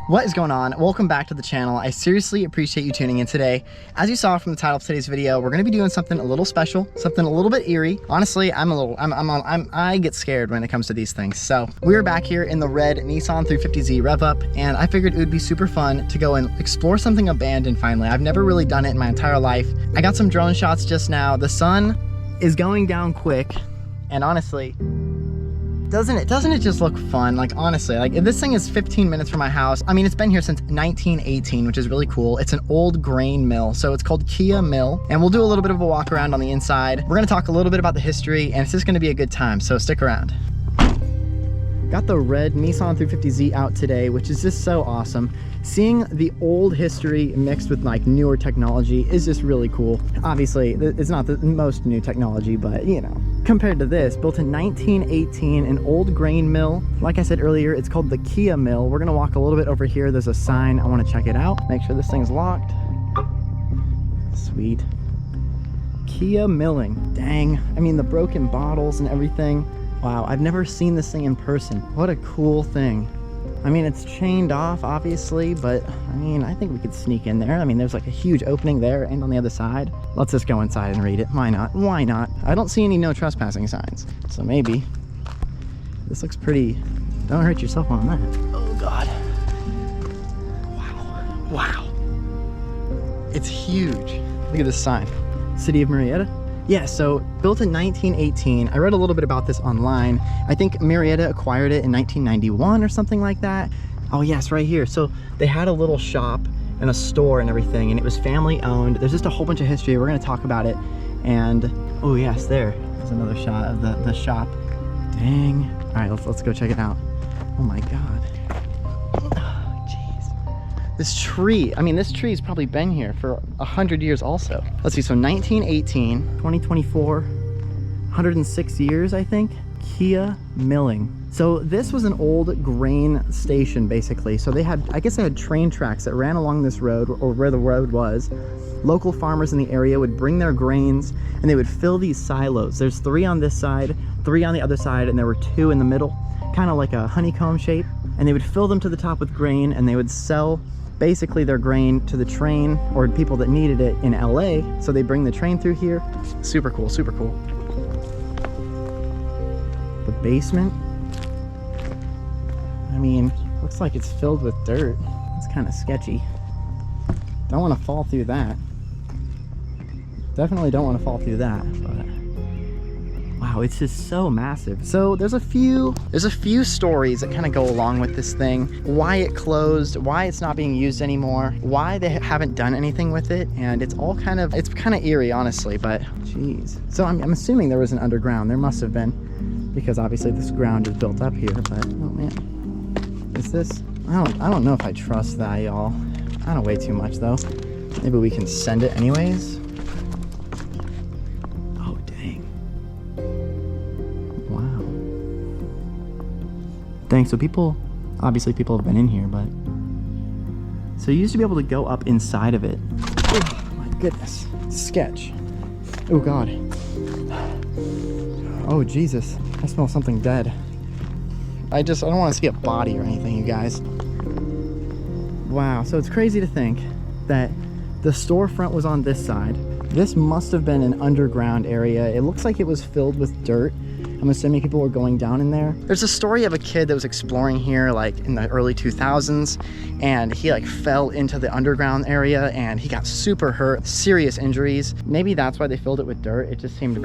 What is going on? Welcome back to the channel. I seriously appreciate you tuning in today. As you saw from the title of today's video, we're going to be doing something a little special, something a little bit eerie. Honestly, I get scared when it comes to these things. So we're back here in the red Nissan 350z Rev Up, and I figured it would be super fun to go and explore something abandoned finally. I've never really done it in my entire life. I got some drone shots just now. The sun is going down quick, and honestly, doesn't it just look fun? Like, honestly, like, this thing is 15 minutes from my house. I mean, it's been here since 1918, which is really cool. It's an old grain mill, so it's called KEA Mill, and we'll do a little bit of a walk around on the inside. We're gonna talk a little bit about the history, and it's just gonna be a good time, so stick around. Got the red Nissan 350z out today, which is just so awesome. Seeing the old history mixed with like newer technology is just really cool. Obviously, it's not the most new technology, but you know, compared to this, built in 1918, an old grain mill. Like I said earlier, it's called the KEA Mill. We're gonna walk a little bit over here. There's a sign. I wanna check it out. Make sure this thing's locked. Sweet. KEA Milling. Dang. I mean, the broken bottles and everything. Wow, I've never seen this thing in person. What a cool thing. I mean, it's chained off, obviously, but I mean, I think we could sneak in there. I mean, there's like a huge opening there and on the other side. Let's just go inside and read it. Why not? Why not? I don't see any no trespassing signs, so maybe. This looks pretty. Don't hurt yourself on that. Oh, God. Wow. Wow. It's huge. Look at this sign. City of Murrieta. Yeah, so built in 1918. I read a little bit about this online. I think Murrieta acquired it in 1991 or something like that. Oh yes, right here. So they had a little shop and a store and everything, and it was family owned. There's just a whole bunch of history. We're gonna talk about it. And oh yes, there's another shot of the shop. Dang. All right, let's go check it out. Oh my God. This tree, I mean, this tree's probably been here for 100 years also. Let's see, so 1918, 2024, 106 years, I think. KEA Milling. So this was an old grain station, basically. So they had, I guess they had train tracks that ran along this road, or where the road was. Local farmers in the area would bring their grains and they would fill these silos. There's 3 on this side, 3 on the other side, and there were 2 in the middle, kind of like a honeycomb shape. And they would fill them to the top with grain, and they would sell basically their grain to the train or people that needed it in LA. So they bring the train through here. Super cool, super cool. The basement, I mean, looks like it's filled with dirt. It's kind of sketchy. Don't want to fall through that. Definitely don't want to fall through that, but wow, it's just so massive. So there's a few stories that kind of go along with this thing. Why it closed, why it's not being used anymore, why they haven't done anything with it, and it's kind of eerie, honestly, but geez. So I'm assuming there was an underground. There must have been, because obviously this ground is built up here, but oh man. Is this, I don't know if I trust that, y'all. I don't weigh too much though. Maybe we can send it anyways. Dang, so obviously people have been in here, but so you used to be able to go up inside of it. Oh my goodness, sketch. Oh God. Oh Jesus, I smell something dead. I don't want to see a body or anything, you guys. Wow, so it's crazy to think that the storefront was on this side. This must have been an underground area. It looks like it was filled with dirt. I'm assuming people were going down in there. There's a story of a kid that was exploring here like in the early 2000s, and he like fell into the underground area and he got super hurt, serious injuries. Maybe that's why they filled it with dirt. It just seemed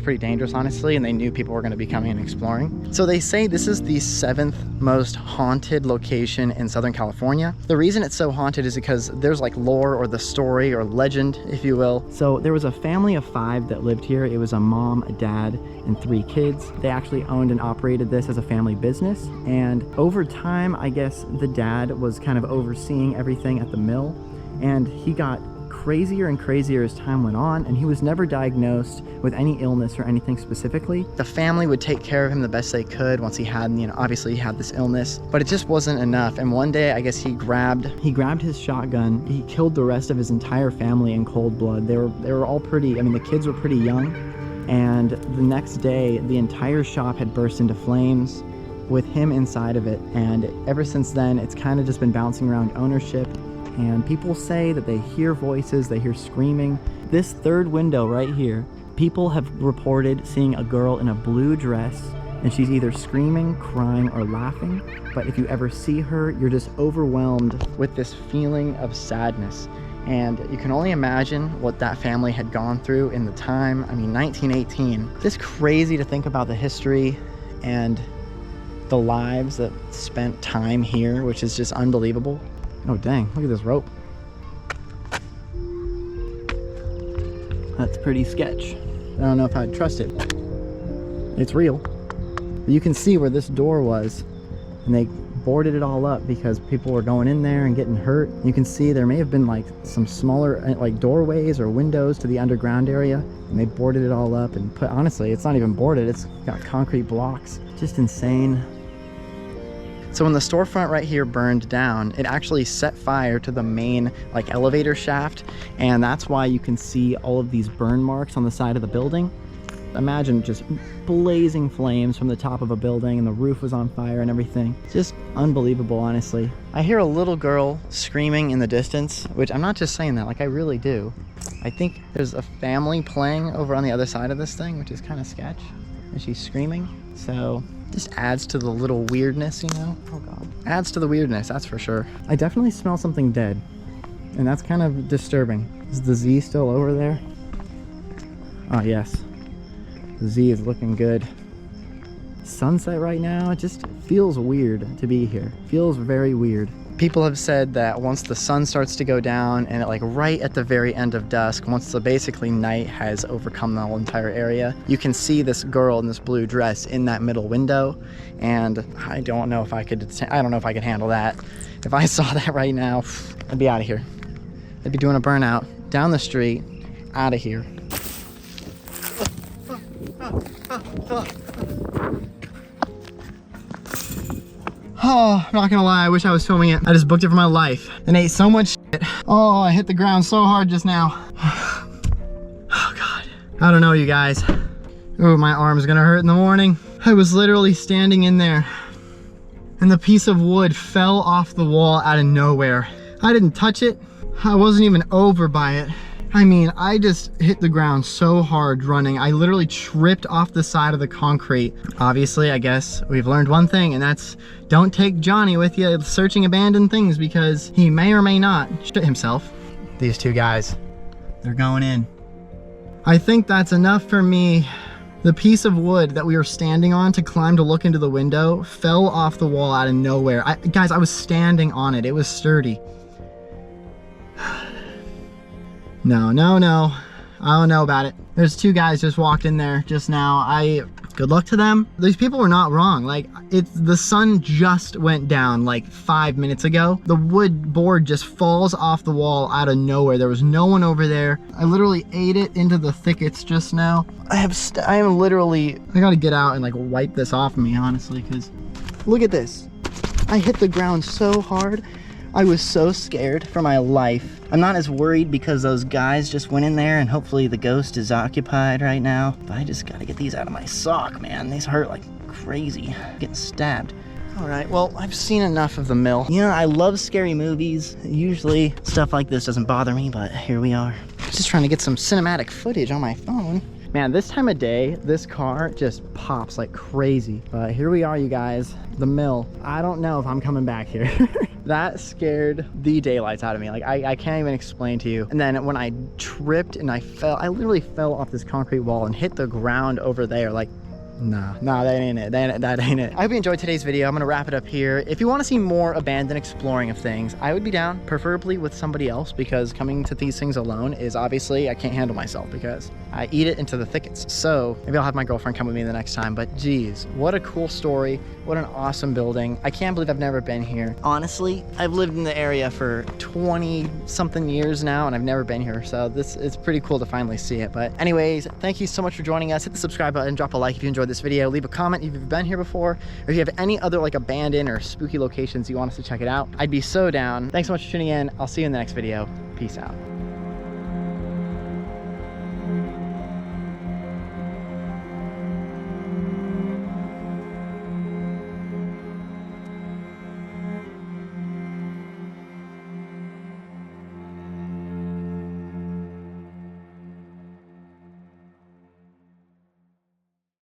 pretty dangerous, honestly, and they knew people were going to be coming and exploring. So they say this is the 7th most haunted location in Southern California. The reason it's so haunted is because there's like lore or the story or legend, if you will. So there was a family of 5 that lived here. It was a mom, a dad, and 3 kids. They actually owned and operated this as a family business, and over time, I guess the dad was kind of overseeing everything at the mill, and he got crazier and crazier as time went on, and he was never diagnosed with any illness or anything specifically. The family would take care of him the best they could once he had, obviously he had this illness, but it just wasn't enough. And one day, I guess he grabbed his shotgun. He killed the rest of his entire family in cold blood. They were all pretty, the kids were pretty young. And the next day, the entire shop had burst into flames with him inside of it. And ever since then, it's kind of just been bouncing around ownership. And people say that they hear voices, they hear screaming. This third window right here, people have reported seeing a girl in a blue dress, and she's either screaming, crying, or laughing. But if you ever see her, you're just overwhelmed with this feeling of sadness. And you can only imagine what that family had gone through in the time. I mean, 1918. Just crazy to think about the history and the lives that spent time here, which is just unbelievable. Oh dang, look at this rope. That's pretty sketch. I don't know if I'd trust it. It's real. But you can see where this door was, and they boarded it all up because people were going in there and getting hurt. You can see there may have been like some smaller like doorways or windows to the underground area, and they boarded it all up and put, honestly, it's not even boarded, it's got concrete blocks. Just insane. So when the storefront right here burned down, it actually set fire to the main like elevator shaft, and that's why you can see all of these burn marks on the side of the building. Imagine just blazing flames from the top of a building, and the roof was on fire and everything. Just unbelievable, honestly. I hear a little girl screaming in the distance, which I'm not just saying that, like I really do. I think there's a family playing over on the other side of this thing, which is kind of sketch, and she's screaming. So just adds to the little weirdness, you know? Oh God. Adds to the weirdness, that's for sure. I definitely smell something dead, and that's kind of disturbing. Is the Z still over there? Oh yes. The Z is looking good. Sunset right now, it just feels weird to be here. Feels very weird. People have said that once the sun starts to go down and like right at the very end of dusk, once the basically night has overcome the whole entire area, you can see this girl in this blue dress in that middle window. And I don't know if I could handle that. If I saw that right now, I'd be out of here. I'd be doing a burnout down the street, out of here. Oh, I'm not gonna lie, I wish I was filming it. I just booked it for my life and ate so much shit. Oh, I hit the ground so hard just now. Oh God. I don't know, you guys. Oh, my arm's gonna hurt in the morning. I was literally standing in there and the piece of wood fell off the wall out of nowhere. I didn't touch it. I wasn't even over by it. I mean, I just hit the ground so hard running. I literally tripped off the side of the concrete. Obviously, I guess we've learned one thing, and that's don't take Johnny with you searching abandoned things, because he may or may not shit himself. These two guys, they're going in. I think that's enough for me. The piece of wood that we were standing on to climb to look into the window fell off the wall out of nowhere. Guys, I was standing on it. It was sturdy. No. I don't know about it. There's two guys just walked in there just now. Good luck to them. These people were not wrong. Like, the sun just went down like 5 minutes ago. The wood board just falls off the wall out of nowhere. There was no one over there. I literally ate it into the thickets just now. I gotta get out and like wipe this off of me, honestly, because look at this. I hit the ground so hard. I was so scared for my life. I'm not as worried because those guys just went in there and hopefully the ghost is occupied right now. But I just gotta get these out of my sock, man. These hurt like crazy. Getting stabbed. All right, well, I've seen enough of the mill. You know, I love scary movies. Usually stuff like this doesn't bother me, but here we are. Just trying to get some cinematic footage on my phone. Man, this time of day, this car just pops like crazy. But here we are, you guys, the mill. I don't know if I'm coming back here. That scared the daylights out of me. Like, I can't even explain to you. And then when I tripped and I literally fell off this concrete wall and hit the ground over there. Like, nah, that ain't it. That ain't it. I hope you enjoyed today's video. I'm gonna wrap it up here. If you want to see more abandoned exploring of things, I would be down, preferably with somebody else, because coming to these things alone is obviously, I can't handle myself because I eat it into the thickets. So maybe I'll have my girlfriend come with me the next time. But geez, what a cool story. What an awesome building. I can't believe I've never been here. Honestly, I've lived in the area for 20 something years now and I've never been here. So it's pretty cool to finally see it. But anyways, thank you so much for joining us. Hit the subscribe button, drop a like if you enjoyed this video, leave a comment if you've been here before, or if you have any other like abandoned or spooky locations you want us to check it out. I'd be so down. Thanks so much for tuning in. I'll see you in the next video. Peace out.